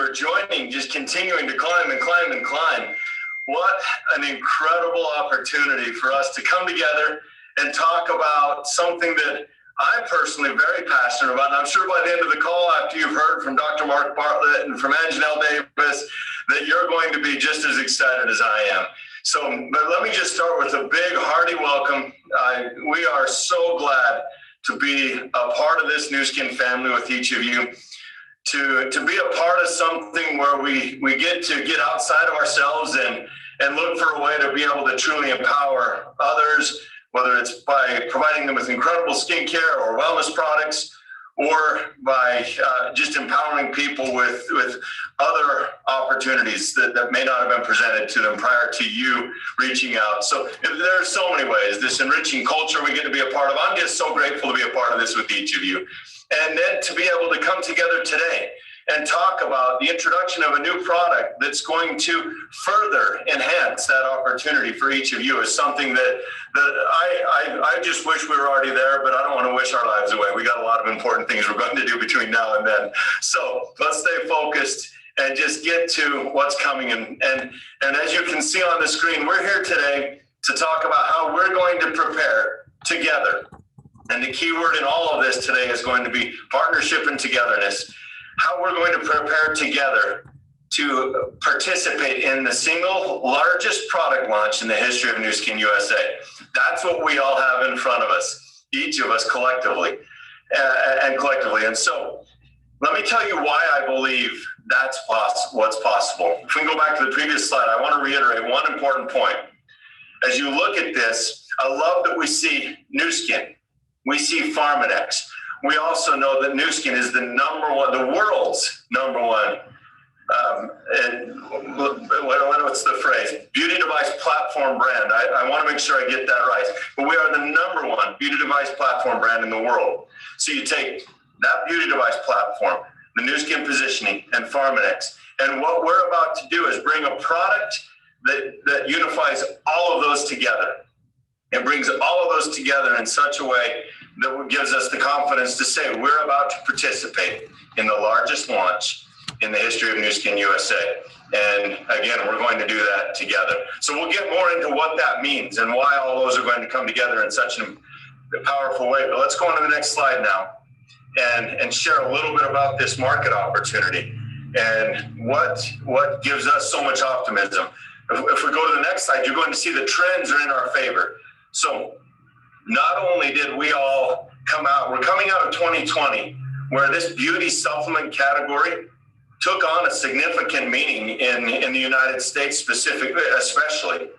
are joining, just continuing to climb and climb and climb. What an incredible opportunity for us to come together and talk about something that I'm personally very passionate about. And I'm sure by the end of the call, after you've heard from Dr. Mark Bartlett and from Anjanelle Davis, that you're going to be just as excited as I am. So, but let me just start with a big, hearty welcome. We are so glad to be a part of this Nu Skin family with each of you, to be a part of something where we get to get outside of ourselves and look for a way to be able to truly empower others, whether it's by providing them with incredible skincare or wellness products, or by just empowering people with other opportunities that may not have been presented to them prior to you reaching out. So there are so many ways. This enriching culture we get to be a part of. I'm just so grateful to be a part of this with each of you. And then to be able to come together today and talk about the introduction of a new product that's going to further enhance that opportunity for each of you is something that I just wish we were already there, but I don't want to wish our lives away. We got a lot of important things we're going to do between now and then. So let's stay focused and just get to what's coming. And as you can see on the screen, we're here today to talk about how we're going to prepare together. And the key word in all of this today is going to be partnership and togetherness. How we're going to prepare together to participate in the single largest product launch in the history of Nu Skin USA. That's what we all have in front of us, each of us collectively and collectively. And so let me tell you why I believe that's what's possible. If we can go back to the previous slide, I want to reiterate one important point. As you look at this, I love that we see Nu Skin. We see Pharmanex. We also know that Nu Skin is the world's number one, what's the phrase? Beauty device platform brand. I want to make sure I get that right. But we are the number one beauty device platform brand in the world. So you take that beauty device platform, the Nu Skin positioning, and Pharmanex, and what we're about to do is bring a product that unifies all of those together. It brings all of those together in such a way that gives us the confidence to say we're about to participate in the largest launch in the history of Nu Skin USA. And again, we're going to do that together. So we'll get more into what that means and why all those are going to come together in such a powerful way. But let's go on to the next slide now and share a little bit about this market opportunity and what gives us so much optimism. If we go to the next slide, you're going to see the trends are in our favor. So not only did we all we're coming out of 2020, where this beauty supplement category took on a significant meaning in the United States specifically, especially.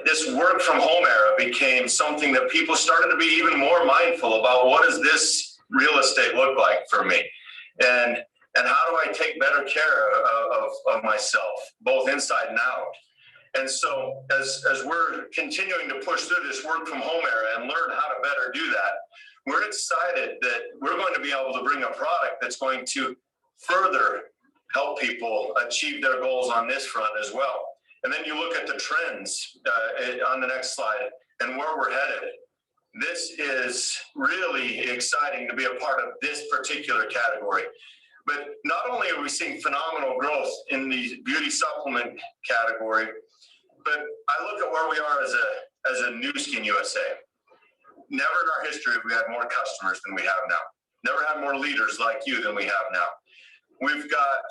This work from home era became something that people started to be even more mindful about. What does this real estate look like for me? And how do I take better care of myself, both inside and out? And so as we're continuing to push through this work from home era and learn how to better do that, we're excited that we're going to be able to bring a product that's going to further help people achieve their goals on this front as well. And then you look at the trends on the next slide and where we're headed. This is really exciting to be a part of this particular category. But not only are we seeing phenomenal growth in the beauty supplement category, but I look at where we are as a Nu Skin USA. Never in our history have we had more customers than we have now. Never had more leaders like you than we have now. We've got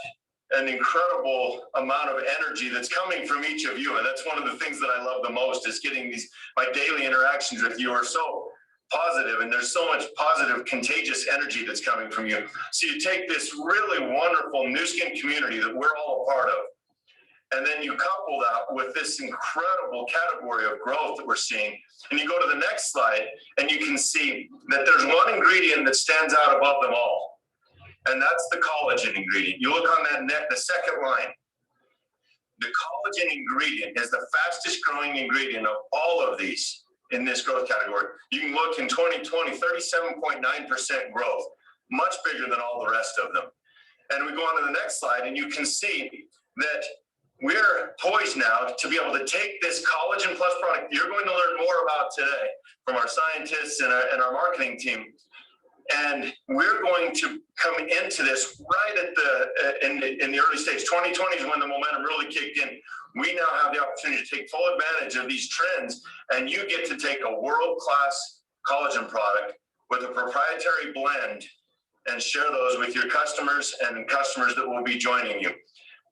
an incredible amount of energy that's coming from each of you. And that's one of the things that I love the most is getting my daily interactions with you are so positive, and there's so much positive, contagious energy that's coming from you. So you take this really wonderful Nu Skin community that we're all a part of, and then you couple that with this incredible category of growth that we're seeing. And you go to the next slide, and you can see that there's one ingredient that stands out above them all, and that's the collagen ingredient. You look on the second line. The collagen ingredient is the fastest growing ingredient of all of these in this growth category. You can look in 2020, 37.9% growth, much bigger than all the rest of them. And we go on to the next slide, and you can see that we're poised now to be able to take this Collagen Plus product you're going to learn more about today from our scientists and our marketing team. And we're going to come into this right at the in the early stage. 2020 is when the momentum really kicked in. We now have the opportunity to take full advantage of these trends, and you get to take a world-class collagen product with a proprietary blend and share those with your customers and customers that will be joining you.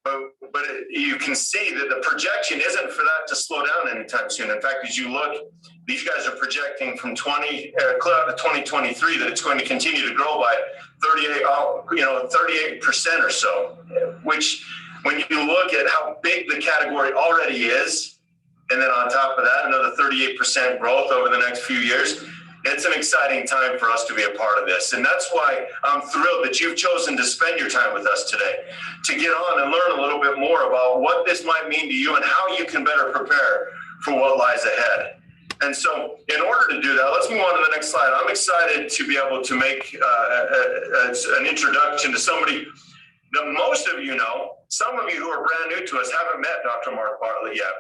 But you can see that the projection isn't for that to slow down anytime soon. In fact, as you look, these guys are projecting from 2023 that it's going to continue to grow by 38% or so, which when you look at how big the category already is, and then on top of that, another 38% growth over the next few years, it's an exciting time for us to be a part of this. And that's why I'm thrilled that you've chosen to spend your time with us today, to get on and learn a little bit more about what this might mean to you and how you can better prepare for what lies ahead. And so in order to do that, let's move on to the next slide. I'm excited to be able to make an introduction to somebody that most of you know. Some of you who are brand new to us haven't met Dr. Mark Bartlett yet.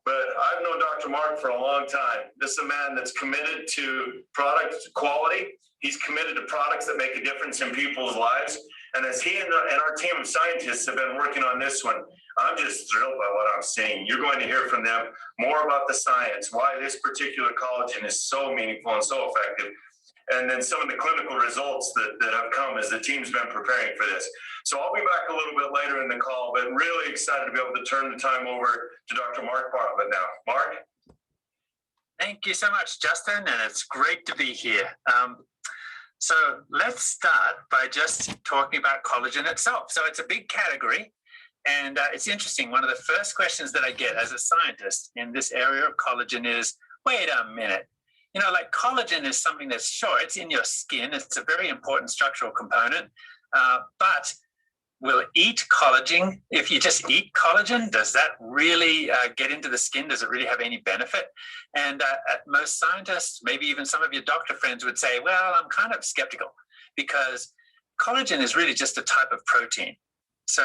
But I've known Dr. Mark for a long time. This is a man that's committed to product quality. He's committed to products that make a difference in people's lives. And as he and our team of scientists have been working on this one, I'm just thrilled by what I'm seeing. You're going to hear from them more about the science, why this particular collagen is so meaningful and so effective, and then some of the clinical results that have come as the team's been preparing for this. So I'll be back a little bit later in the call, but really excited to be able to turn the time over to Dr. Mark Bartlett now. Mark? Thank you so much, Justin, and it's great to be here. So let's start by just talking about collagen itself. So it's a big category, and it's interesting. One of the first questions that I get as a scientist in this area of collagen is, wait a minute. You know, like collagen is something that's, sure, it's in your skin. It's a very important structural component, but will eat collagen, if you just eat collagen, does that really get into the skin? Does it really have any benefit? And most scientists, maybe even some of your doctor friends would say, well, I'm kind of skeptical because collagen is really just a type of protein. So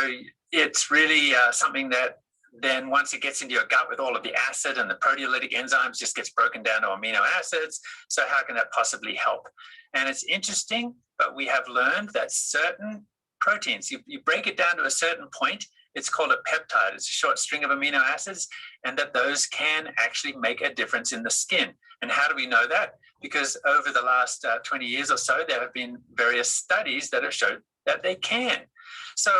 it's really something that then once it gets into your gut with all of the acid and the proteolytic enzymes just gets broken down to amino acids. So how can that possibly help? And it's interesting, but we have learned that certain proteins, you break it down to a certain point, it's called a peptide. It's a short string of amino acids, and that those can actually make a difference in the skin. And how do we know that? Because over the last 20 years or so, there have been various studies that have shown that they can. So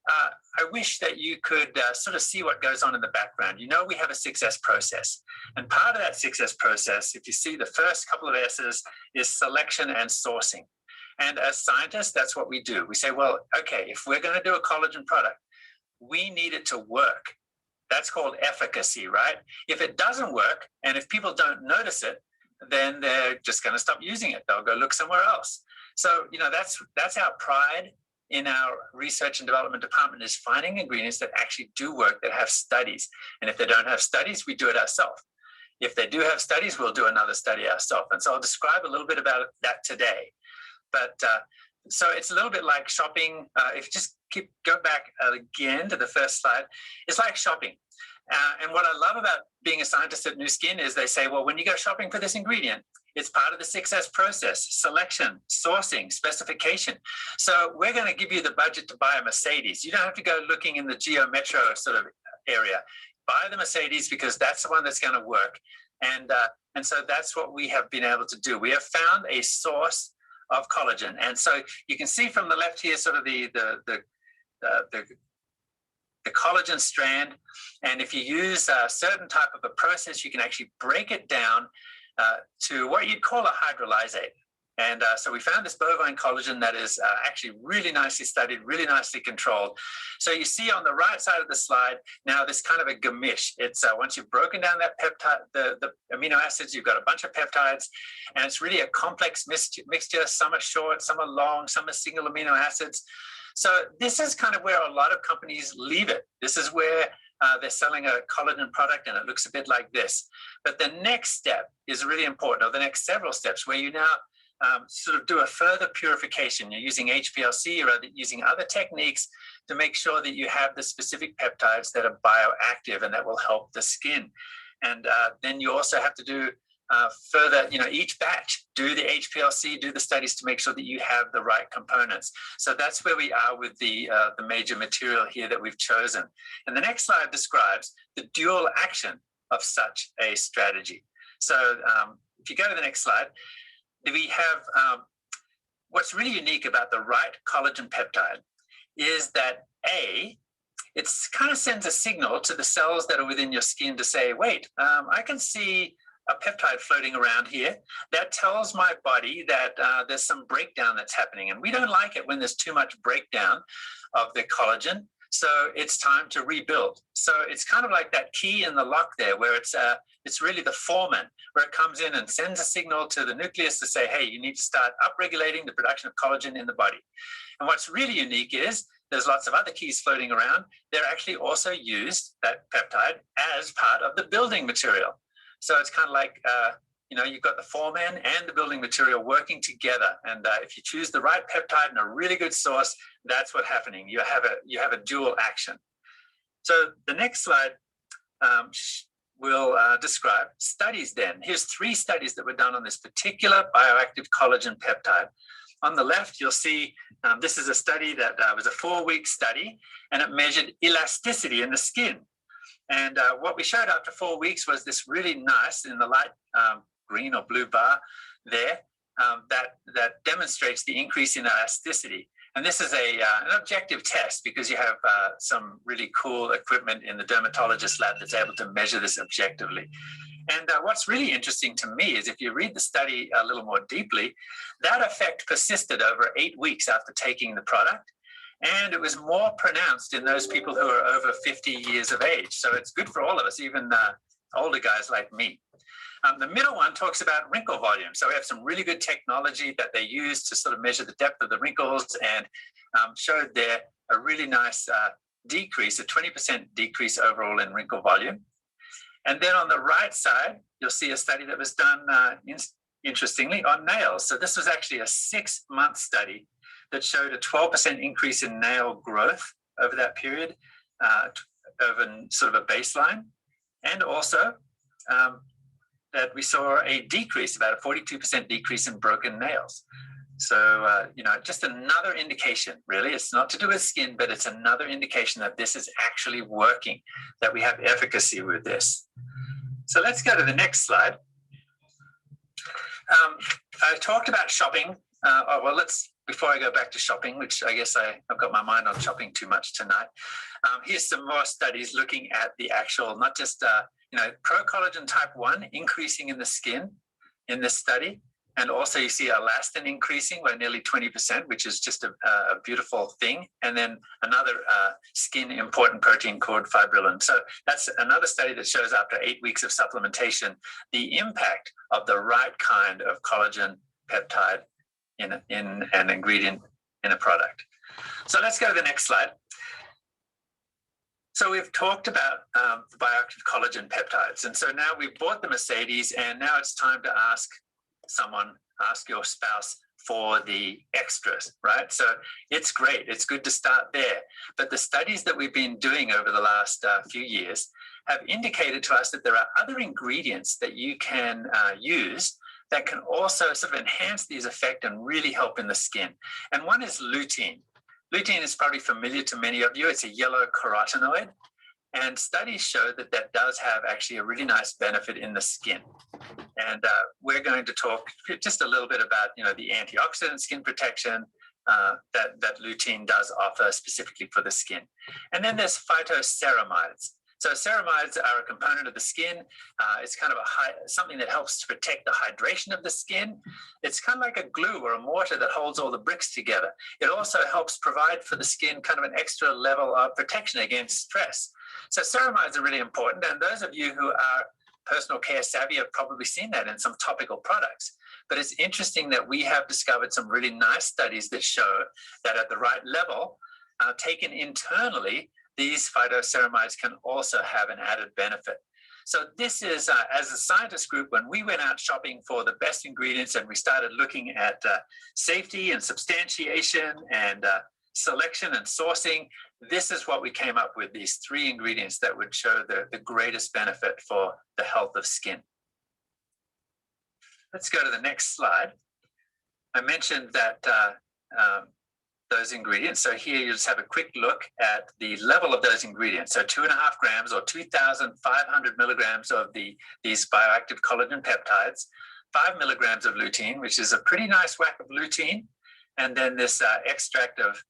I wish that you could sort of see what goes on in the background. You know, we have a 6S process. And part of that 6S process, if you see the first couple of S's, is selection and sourcing. And as scientists, that's what we do. We say, well, okay, if we're going to do a collagen product, we need it to work. That's called efficacy, right? If it doesn't work, and if people don't notice it, then they're just going to stop using it. They'll go look somewhere else. So, you know, that's our pride in our research and development department, is finding ingredients that actually do work, that have studies. And if they don't have studies, we do it ourselves. If they do have studies, we'll do another study ourselves. And so I'll describe a little bit about that today. But so it's a little bit like shopping. If you just go back again to the first slide, it's like shopping. And what I love about being a scientist at New Skin is they say, well, when you go shopping for this ingredient, it's part of the 6S process: selection, sourcing, specification. So we're going to give you the budget to buy a Mercedes. You don't have to go looking in the Geo Metro sort of area. Buy the Mercedes because that's the one that's going to work. And so that's what we have been able to do. We have found a source of collagen. And so you can see from the left here sort of the collagen strand. And if you use a certain type of a process, you can actually break it down to what you'd call a hydrolysate. And so we found this bovine collagen that is actually really nicely studied, really nicely controlled. So you see on the right side of the slide now this kind of a gamish. It's once you've broken down that peptide, the amino acids, you've got a bunch of peptides, and it's really a complex mixture. Some are short, some are long, some are single amino acids. So this is kind of where a lot of companies leave it. This is where they're selling a collagen product and it looks a bit like this. But the next step is really important, or the next several steps, where you now sort of do a further purification. You're using HPLC or using other techniques to make sure that you have the specific peptides that are bioactive and that will help the skin. And then you also have to do further, each batch, do the HPLC, do the studies to make sure that you have the right components. So that's where we are with the major material here that we've chosen. And the next slide describes the dual action of such a strategy. So if you go to the next slide, we have what's really unique about the right collagen peptide is that it kind of sends a signal to the cells that are within your skin to say, wait, I can see a peptide floating around here. That tells my body that there's some breakdown that's happening. And we don't like it when there's too much breakdown of the collagen. So it's time to rebuild. So it's kind of like that key in the lock there, where it's really the foreman, where it comes in and sends a signal to the nucleus to say, hey, you need to start upregulating the production of collagen in the body. And what's really unique is there's lots of other keys floating around. They're actually also used, that peptide, as part of the building material. So it's kind of like, you've got the foreman and the building material working together. And if you choose the right peptide and a really good source, that's what's happening. You have a dual action. So the next slide will describe studies then. Here's 3 studies that were done on this particular bioactive collagen peptide. On the left, you'll see this is a study that was a 4-week study, and it measured elasticity in the skin. And what we showed after 4 weeks was this really nice, in the light green or blue bar there, that demonstrates the increase in elasticity. And this is an objective test because you have some really cool equipment in the dermatologist lab that's able to measure this objectively. And what's really interesting to me is if you read the study a little more deeply, that effect persisted over 8 weeks after taking the product. And it was more pronounced in those people who are over 50 years of age. So it's good for all of us, even older guys like me. The middle one talks about wrinkle volume. So we have some really good technology that they use to sort of measure the depth of the wrinkles, and showed there a really nice decrease, a 20% decrease overall in wrinkle volume. And then on the right side, you'll see a study that was done, interestingly, on nails. So this was actually a 6-month study that showed a 12% increase in nail growth over that period, over sort of a baseline. And also that we saw a decrease, about a 42% decrease in broken nails. So, just another indication, really. It's not to do with skin, but it's another indication that this is actually working, that we have efficacy with this. So let's go to the next slide. I talked about shopping. Before I go back to shopping, which I guess I've got my mind on shopping too much tonight. Here's some more studies looking at the actual, not just, pro-collagen type 1 increasing in the skin in this study. And also you see elastin increasing by nearly 20%, which is just a beautiful thing. And then another skin important protein called fibrillin. So that's another study that shows after 8 weeks of supplementation, the impact of the right kind of collagen peptide in an ingredient in a product. So let's go to the next slide. So we've talked about the bioactive collagen peptides. And so now we've bought the Mercedes, and now it's time to ask your spouse for the extras, right? So it's great. It's good to start there. But the studies that we've been doing over the last few years have indicated to us that there are other ingredients that you can use that can also sort of enhance these effects and really help in the skin. And one is lutein. Lutein is probably familiar to many of you. It's a yellow carotenoid. And studies show that that does have actually a really nice benefit in the skin. And we're going to talk just a little bit about, the antioxidant skin protection that lutein does offer specifically for the skin. And then there's phytoceramides. So ceramides are a component of the skin. It's kind of something that helps to protect the hydration of the skin. It's kind of like a glue or a mortar that holds all the bricks together. It also helps provide for the skin kind of an extra level of protection against stress. So ceramides are really important. And those of you who are personal care savvy have probably seen that in some topical products. But it's interesting that we have discovered some really nice studies that show that at the right level, taken internally, these phytoceramides can also have an added benefit. So this is, as a scientist group, when we went out shopping for the best ingredients and we started looking at safety and substantiation and selection and sourcing, this is what we came up with, these 3 ingredients that would show the greatest benefit for the health of skin. let's go to the next slide. I mentioned that those ingredients. So here you just have a quick look at the level of those ingredients. So 2.5 grams or 2,500 milligrams of these bioactive collagen peptides, 5 milligrams of lutein, which is a pretty nice whack of lutein, and then this extract of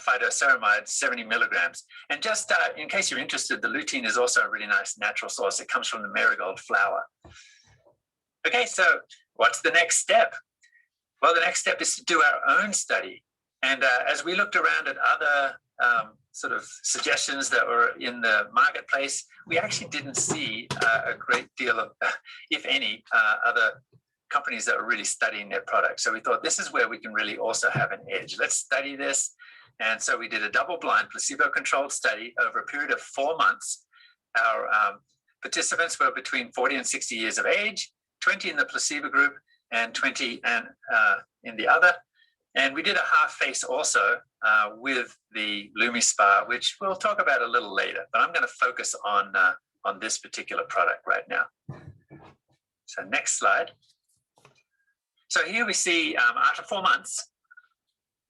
phytoceramide, 70 milligrams. And just in case you're interested, the lutein is also a really nice natural source. It comes from the marigold flower. Okay, so what's the next step? Well, the next step is to do our own study. And as we looked around at other sort of suggestions that were in the marketplace, we actually didn't see a great deal of, if any, other companies that were really studying their products. So we thought this is where we can really also have an edge. Let's study this. And so we did a double-blind placebo-controlled study over a period of 4 months. Our participants were between 40 and 60 years of age, 20 in the placebo group and 20 in the other. And we did a half face also with the LumiSpa, which we'll talk about a little later, but I'm going to focus on this particular product right now. So next slide. So here we see after 4 months,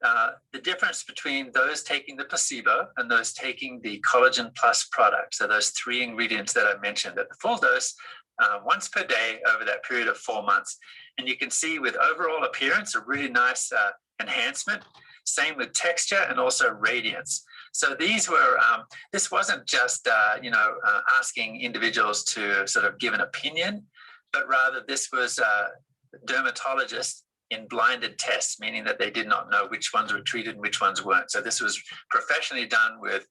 the difference between those taking the placebo and those taking the Collagen Plus product. So those 3 ingredients that I mentioned at the full dose, once per day over that period of 4 months. And you can see with overall appearance, a really nice enhancement. Same with texture and also radiance. So these were, this wasn't just, asking individuals to sort of give an opinion, but rather this was dermatologists in blinded tests, meaning that they did not know which ones were treated and which ones weren't. So this was professionally done with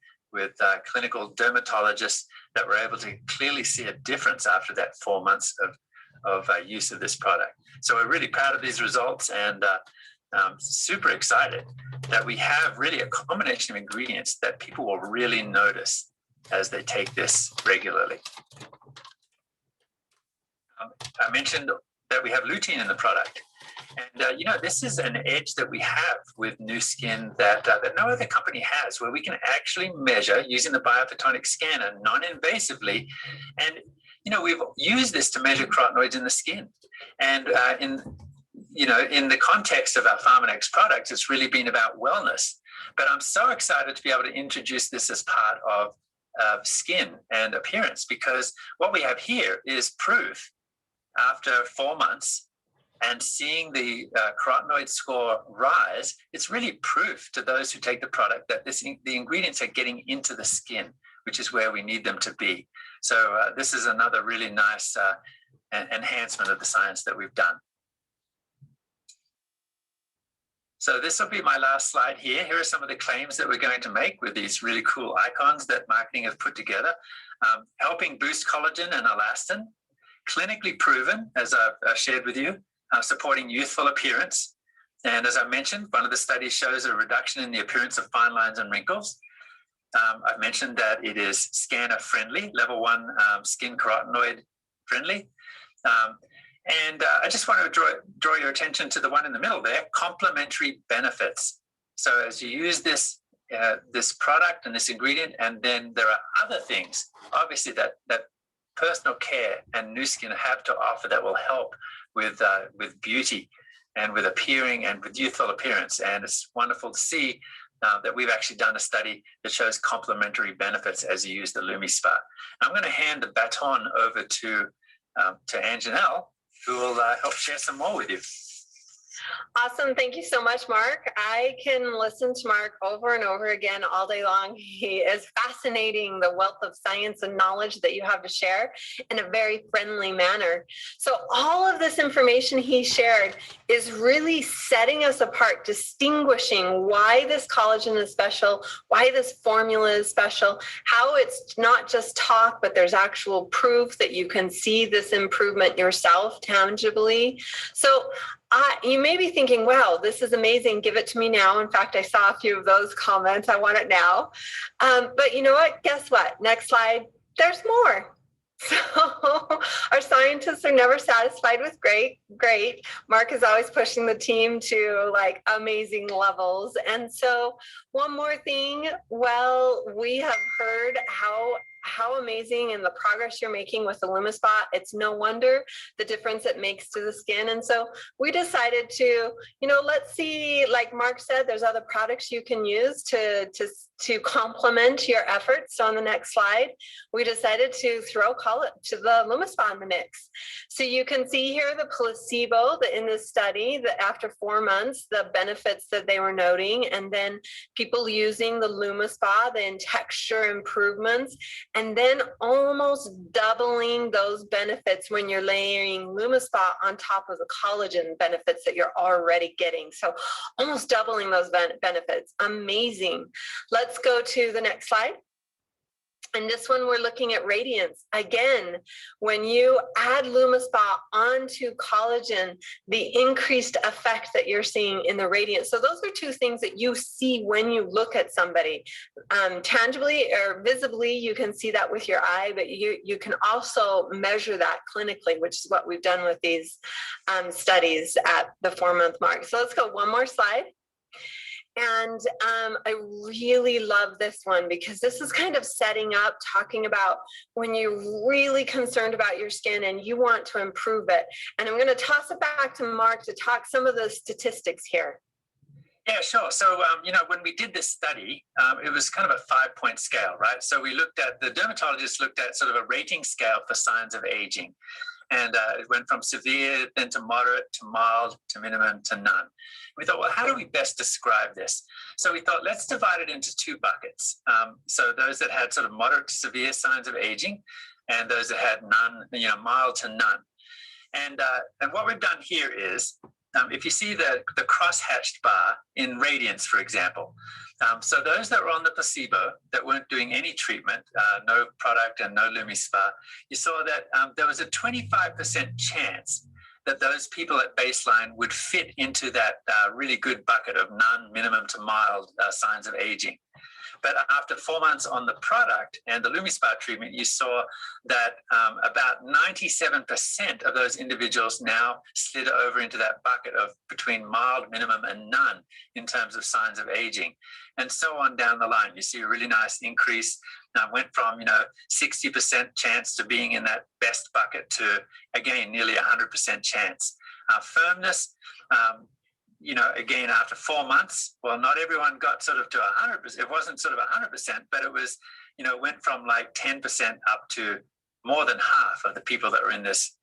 clinical dermatologists that were able to clearly see a difference after that 4 months of use of this product. So we're really proud of these results and super excited that we have really a combination of ingredients that people will really notice as they take this regularly. I mentioned that we have lutein in the product. And, this is an edge that we have with Nu Skin that no other company has, where we can actually measure using the biophotonic scanner non-invasively. And, we've used this to measure carotenoids in the skin. And in the context of our Pharmanex products, it's really been about wellness. But I'm so excited to be able to introduce this as part of skin and appearance, because what we have here is proof after 4 months and seeing the carotenoid score rise. It's really proof to those who take the product that the ingredients are getting into the skin, which is where we need them to be. So this is another really nice enhancement of the science that we've done. So this will be my last slide here. Here are some of the claims that we're going to make with these really cool icons that marketing have put together. Helping boost collagen and elastin, clinically proven, as I've shared with you, supporting youthful appearance. And as I mentioned, one of the studies shows a reduction in the appearance of fine lines and wrinkles. I've mentioned that it is scanner friendly, level 1 skin carotenoid friendly. And I just want to draw your attention to the one in the middle there, complementary benefits. So as you use this product and this ingredient, and then there are other things, obviously, that personal care and Nu Skin have to offer that will help with beauty and with appearing and with youthful appearance. And it's wonderful to see that we've actually done a study that shows complementary benefits as you use the LumiSpa. I'm going to hand the baton over to Anjanelle, who will help share some more with you. Awesome. Thank you so much, Mark. I can listen to Mark over and over again all day long. He is fascinating, the wealth of science and knowledge that you have to share in a very friendly manner. So all of this information he shared is really setting us apart, distinguishing why this collagen is special, why this formula is special, how it's not just talk, but there's actual proof that you can see this improvement yourself tangibly. So you may be thinking, wow, this is amazing. Give it to me now. In fact, I saw a few of those comments. I want it now. But you know what? Guess what? Next slide. There's more. So our scientists are never satisfied with great. Mark is always pushing the team to like amazing levels. And so one more thing, well, we have heard how how amazing and the progress you're making with the LumiSpa. It's no wonder the difference it makes to the skin. And so we decided to, let's see, like Mark said, there's other products you can use to complement your efforts. So on the next slide, we decided to throw the LumiSpa in the mix. So you can see here the placebo that in this study that after 4 months, the benefits that they were noting, and then people using the LumiSpa, the texture improvements, and then almost doubling those benefits when you're layering LumiSpa on top of the collagen benefits that you're already getting. So almost doubling those benefits. Amazing. Let's go to the next slide. And this one, we're looking at radiance. Again, when you add LumiSpa onto collagen, the increased effect that you're seeing in the radiance. So those are two things that you see when you look at somebody. Tangibly or visibly, you can see that with your eye, but you can also measure that clinically, which is what we've done with these studies at the 4-month mark. So let's go one more slide. And I really love this one because this is kind of setting up, talking about when you're really concerned about your skin and you want to improve it. And I'm going to toss it back to Mark to talk some of the statistics here. Yeah, sure. So, when we did this study, it was kind of a 5-point scale, right? So the dermatologist looked at sort of a rating scale for signs of aging. And it went from severe, then to moderate, to mild, to minimum, to none. We thought, well, how do we best describe this? So we thought, let's divide it into 2 buckets. So those that had sort of moderate to severe signs of aging, and those that had none, mild to none. And what we've done here is, if you see the cross-hatched bar in radiance, for example, so those that were on the placebo that weren't doing any treatment, no product and no LumiSpa, you saw that there was a 25% chance that those people at baseline would fit into that really good bucket of none, minimum to mild signs of aging. But after 4 months on the product and the LumiSpa treatment, you saw that about 97% of those individuals now slid over into that bucket of between mild, minimum, and none in terms of signs of aging. And so on down the line. You see a really nice increase. Went from 60% chance to being in that best bucket to, again, nearly 100% chance. Firmness, again, after 4 months, well, not everyone got sort of to 100%. It wasn't sort of 100%, but it was, went from like 10% up to more than half of the people that were in this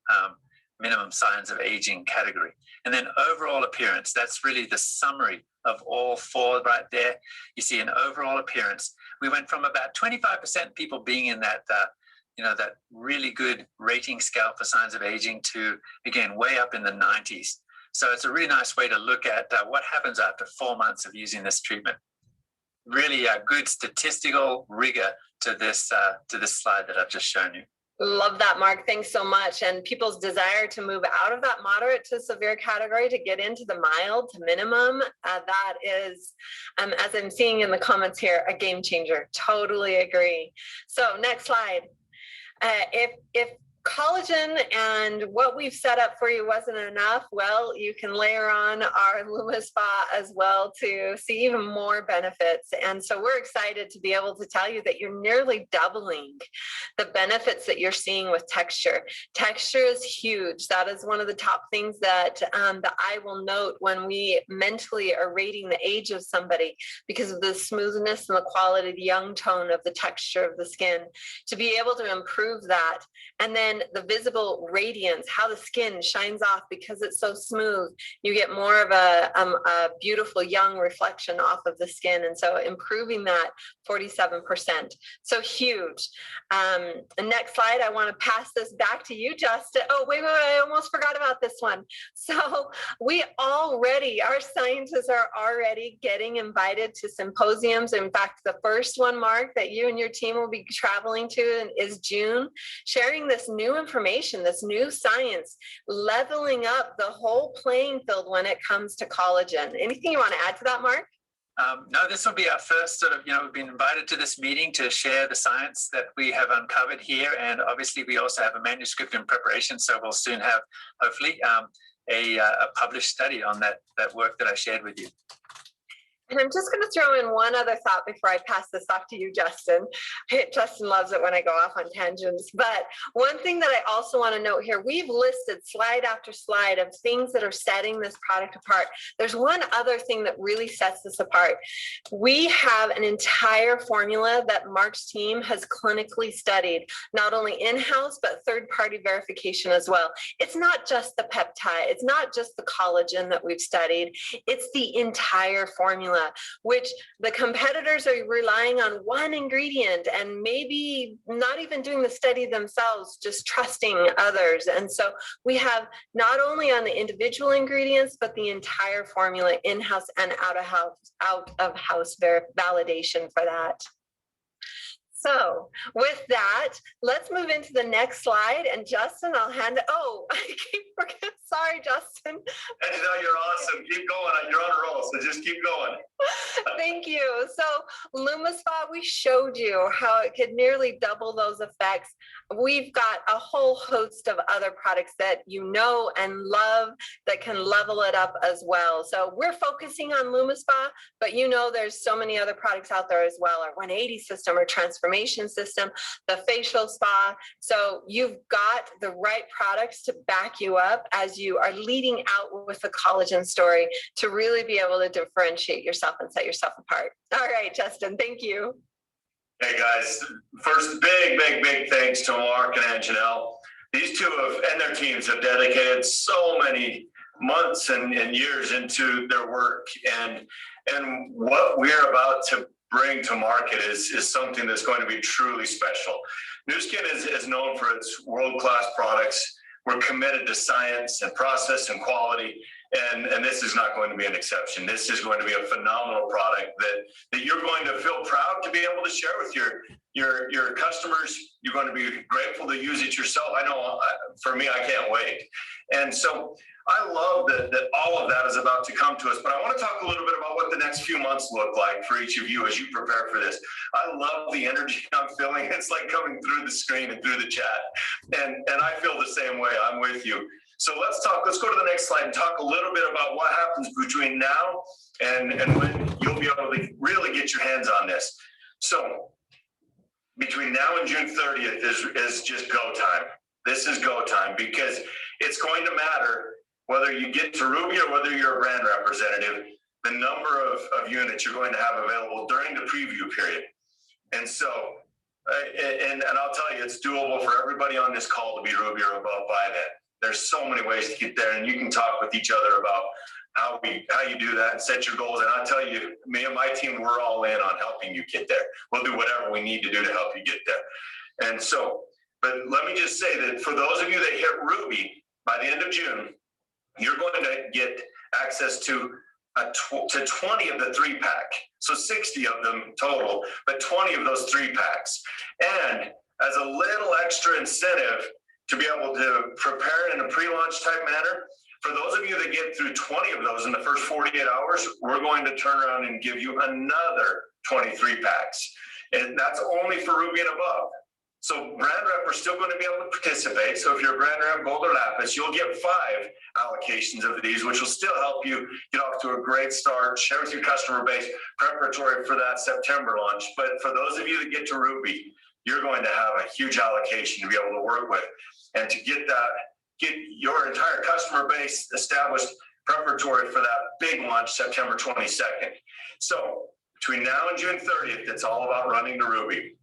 minimum signs of aging category. And then overall appearance, that's really the summary of all 4 right there. You see an overall appearance. We went from about 25% people being in that, that really good rating scale for signs of aging to, again, way up in the 90s. So it's a really nice way to look at what happens after 4 months of using this treatment. Really a good statistical rigor to this slide that I've just shown you. Love that, Mark. Thanks so much. And people's desire to move out of that moderate to severe category to get into the mild to minimum, that is, as I'm seeing in the comments here, a game changer. Totally agree. So next slide. If collagen and what we've set up for you wasn't enough, well, you can layer on our LumiSpa as well to see even more benefits. And so we're excited to be able to tell you that you're nearly doubling the benefits that you're seeing with texture. Texture is huge. That is one of the top things that I will note when we mentally are rating the age of somebody, because of the smoothness and the quality, the young tone of the texture of the skin. To be able to improve that, and then the visible radiance, how the skin shines off because it's so smooth. You get more of a beautiful young reflection off of the skin. And so improving that 47%. So huge. The next slide, I want to pass this back to you, Justin. Oh, wait, I almost forgot about this one. So our scientists are already getting invited to symposiums. In fact, the first one, Mark, that you and your team will be traveling to is June, sharing this new information, this new science, leveling up the whole playing field when it comes to collagen. Anything you want to add to that, Mark? No, this will be our first we've been invited to this meeting to share the science that we have uncovered here. And obviously we also have a manuscript in preparation. So we'll soon have, hopefully, a published study on that work that I shared with you. And I'm just going to throw in one other thought before I pass this off to you, Justin. Justin loves it when I go off on tangents. But one thing that I also want to note here, we've listed slide after slide of things that are setting this product apart. There's one other thing that really sets this apart. We have an entire formula that Mark's team has clinically studied, not only in-house, but third-party verification as well. It's not just the peptide. It's not just the collagen that we've studied. It's the entire formula, which the competitors are relying on one ingredient and maybe not even doing the study themselves, just trusting others. And so we have not only on the individual ingredients, but the entire formula in-house and out-of-house validation for that. So with that, let's move into the next slide. And Justin, I'll hand it. Oh, I keep forgetting. Sorry, Justin. Hey, no, you're awesome. Keep going. You're on a roll, so just keep going. Thank you. So LumaSpa, we showed you how it could nearly double those effects. We've got a whole host of other products that you know and love that can level it up as well. So we're focusing on LumaSpa, but you know there's so many other products out there as well, our 180 system or transformation system, the facial spa. So you've got the right products to back you up as you are leading out with the collagen story to really be able to differentiate yourself and set yourself apart. All right, Justin, thank you. Hey guys, first big thanks to Mark and Anjanelle. These two and their teams have dedicated so many months and years into their work, and what we're about to bring to market is something that's going to be truly special. Nu Skin is known for its world-class products. We're committed to science and process and quality, and this is not going to be an exception. This is going to be a phenomenal product that you're going to feel proud to be able to share with your customers. You're going to be grateful to use it yourself. I know for me, I can't wait. And so I love that all of that is about to come to us, but I want to talk a little bit about what the next few months look like for each of you as you prepare for this. I love the energy I'm feeling. It's like coming through the screen and through the chat. And I feel the same way. I'm with you. So let's go to the next slide and talk a little bit about what happens between now and when you'll be able to really get your hands on this. So between now and June 30th is just go time. This is go time because it's going to matter whether you get to Ruby or whether you're a brand representative, the number of units you're going to have available during the preview period. And so, and I'll tell you, it's doable for everybody on this call to be Ruby or above by then. There's so many ways to get there, and you can talk with each other about how you do that and set your goals. And I'll tell you, me and my team, we're all in on helping you get there. We'll do whatever we need to do to help you get there. And so, but let me just say that for those of you that hit Ruby by the end of June, you're going to get access to 20 of the 3-pack. So 60 of them total, but 20 of those 3-packs. And as a little extra incentive to be able to prepare in a pre-launch type manner, for those of you that get through 20 of those in the first 48 hours, we're going to turn around and give you another 23 packs. And that's only for Ruby and above. So brand rep are still going to be able to participate. So if you're a brand rep, gold or lapis, you'll get 5 allocations of these, which will still help you get off to a great start, share with your customer base, preparatory for that September launch. But for those of you that get to Ruby, you're going to have a huge allocation to be able to work with. And to get your entire customer base established preparatory for that big launch, September 22nd. So between now and June 30th, it's all about running to Ruby.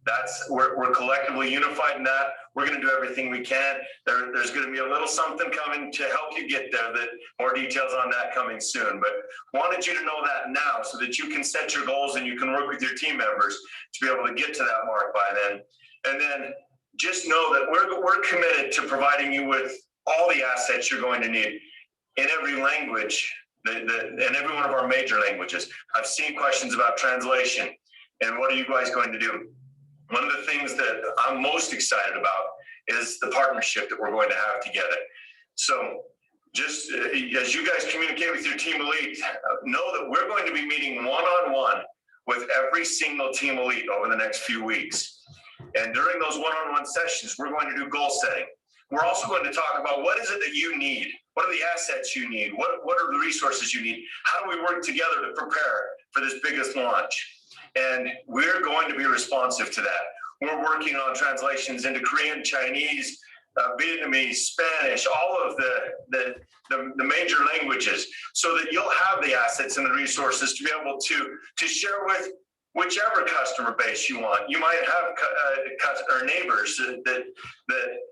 We're collectively unified in that. We're going to do everything we can. There's going to be a little something coming to help you get there. That more details on that coming soon. But wanted you to know that now so that you can set your goals and you can work with your team members to be able to get to that mark by then. And then just know that we're committed to providing you with all the assets you're going to need in every language. In every one of our major languages. I've seen questions about translation and what are you guys going to do? One of the things that I'm most excited about is the partnership that we're going to have together. So just as you guys communicate with your team elite, know that we're going to be meeting one-on-one with every single team elite over the next few weeks. And during those one-on-one sessions, we're going to do goal setting. We're also going to talk about what is it that you need? What are the assets you need? What are the resources you need? How do we work together to prepare for this biggest launch. And we're going to be responsive to that. We're working on translations into Korean, Chinese, Vietnamese, Spanish, all of the major languages, so that you'll have the assets and the resources to be able to share with whichever customer base you want. You might have neighbors that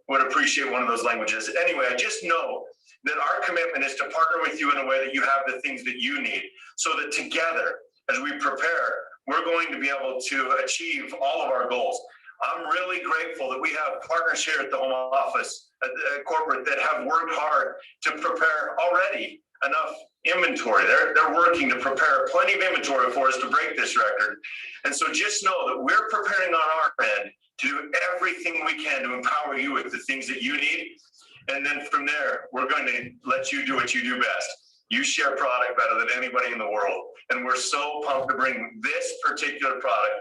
would appreciate one of those languages. Anyway, I just know that our commitment is to partner with you in a way that you have the things that you need, so that together, as we prepare, we're going to be able to achieve all of our goals. I'm really grateful that we have partners here at the home office, at the corporate, that have worked hard to prepare already enough inventory. They're working to prepare plenty of inventory for us to break this record. And so just know that we're preparing on our end to do everything we can to empower you with the things that you need. And then from there, we're going to let you do what you do best. You share product better than anybody in the world. And we're so pumped to bring this particular product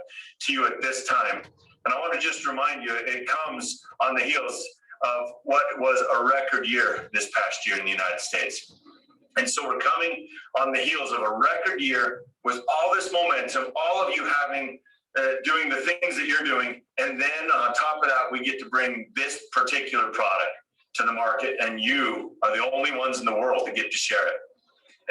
to you at this time. And I want to just remind you, it comes on the heels of what was a record year this past year in the United States. And so we're coming on the heels of a record year with all this momentum, all of you having, doing the things that you're doing. And then on top of that, we get to bring this particular product to the market, and you are the only ones in the world to get to share it.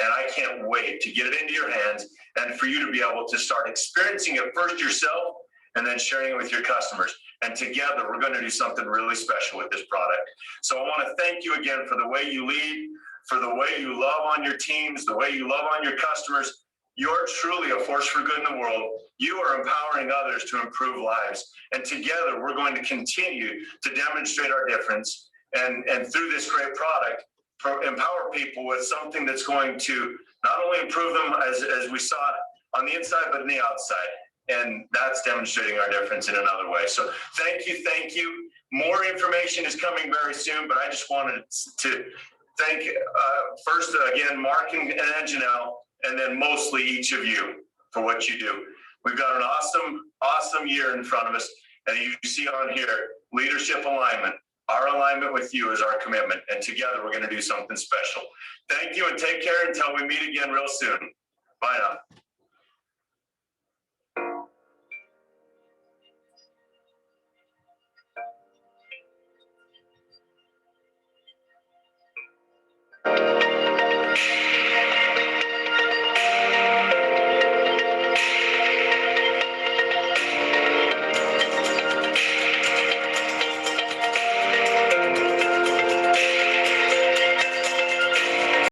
And I can't wait to get it into your hands and for you to be able to start experiencing it first yourself and then sharing it with your customers. And together, we're going to do something really special with this product. So I want to thank you again for the way you lead, for the way you love on your teams, the way you love on your customers. You're truly a force for good in the world. You are empowering others to improve lives. And together, we're going to continue to demonstrate our difference. And through this great product, empower people with something that's going to not only improve them as we saw on the inside, but in the outside. And that's demonstrating our difference in another way. So thank you, thank you. More information is coming very soon, but I just wanted to thank first, again, Mark and Janelle, and then mostly each of you for what you do. We've got an awesome year in front of us. And you see on here, leadership alignment. Our alignment with you is our commitment. And together, we're going to do something special. Thank you and take care until we meet again real soon. Bye now.